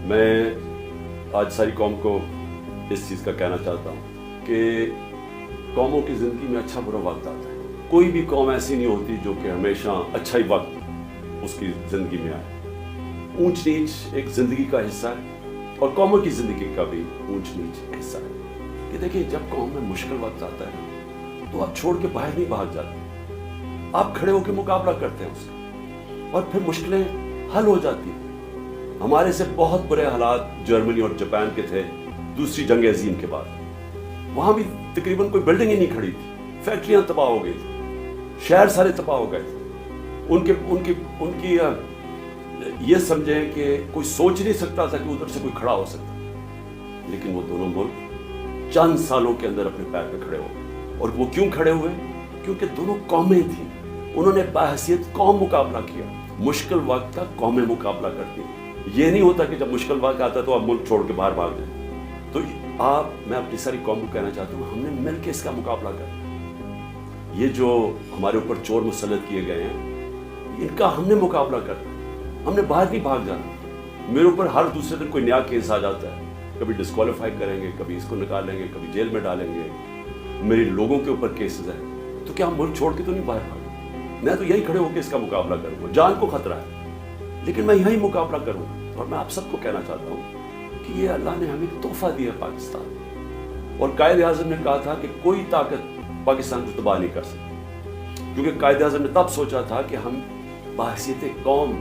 میں آج ساری قوم کو اس چیز کا کہنا چاہتا ہوں کہ قوموں کی زندگی میں اچھا برا وقت آتا ہے. کوئی بھی قوم ایسی نہیں ہوتی جو کہ ہمیشہ اچھا ہی وقت اس کی زندگی میں آئے. اونچ نیچ ایک زندگی کا حصہ ہے اور قوموں کی زندگی کا بھی اونچ نیچ حصہ ہے. کہ دیکھیں جب قوم میں مشکل وقت آتا ہے تو آپ چھوڑ کے باہر نہیں بھاگ جاتے, آپ کھڑے ہو کے مقابلہ کرتے ہیں اس کا اور پھر مشکلیں حل ہو جاتی ہیں. ہمارے سے بہت برے حالات جرمنی اور جاپان کے تھے دوسری جنگ عظیم کے بعد. وہاں بھی تقریباً کوئی بلڈنگ ہی نہیں کھڑی تھی, فیکٹریاں تباہ ہو گئی تھی, شہر سارے تباہ ہو گئے تھے. ان کی یہ سمجھیں کہ کوئی سوچ نہیں سکتا تھا کہ ادھر سے کوئی کھڑا ہو سکتا, لیکن وہ دونوں ملک چند سالوں کے اندر اپنے پیر پہ کھڑے ہو گئے. اور وہ کیوں کھڑے ہوئے؟ کیونکہ دونوں قومیں تھیں, انہوں نے بحیثیت قوم مقابلہ کیا. مشکل وقت کا قومیں مقابلہ کرتی. یہ نہیں ہوتا کہ جب مشکل وقت آتا ہے تو آپ ملک چھوڑ کے باہر بھاگ جائیں. تو میں اپنی ساری قوم کو کہنا چاہتا ہوں, ہم نے مل کے اس کا مقابلہ کرنا. یہ جو ہمارے اوپر چور مسلط کیے گئے ہیں ان کا ہم نے مقابلہ کرنا. ہم نے باہر نہیں بھاگ جانا. میرے اوپر ہر دوسرے دن کوئی نیا کیس آ جاتا ہے, کبھی ڈسکوالیفائی کریں گے, کبھی اس کو نکالیں گے, کبھی جیل میں ڈالیں گے. میرے لوگوں کے اوپر کیسز ہیں, تو کیا ہم ملک چھوڑ کے تو نہیں باہر بھاگیں؟ میں تو یہی کھڑے ہو کے اس کا مقابلہ کروں گا. جان کو خطرہ ہے لیکن میں یہی مقابلہ کروں گا. اور میں آپ سب کو کہنا چاہتا ہوں کہ یہ اللہ نے ہمیں تحفہ دیا پاکستان, اور قائد اعظم نے کہا تھا کہ کوئی طاقت پاکستان کو تباہ نہیں کر سکتی. کیونکہ قائد اعظم نے تب سوچا تھا کہ ہم بحیثیت قوم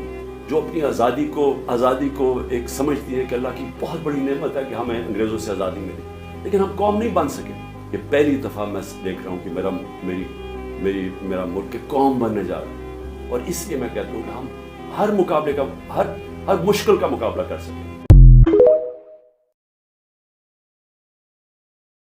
جو اپنی آزادی کو ایک سمجھتی ہے کہ اللہ کی بہت بڑی نعمت ہے کہ ہمیں انگریزوں سے آزادی ملی, لیکن ہم قوم نہیں بن سکے. یہ پہلی دفعہ میں دیکھ رہا ہوں کہ میرا ملک کے قوم بننے جا رہا ہے, اور اس لیے میں کہتا ہوں کہ ہم ہر مقابلے کا ہر مشکل کا مقابلہ کر سکیں.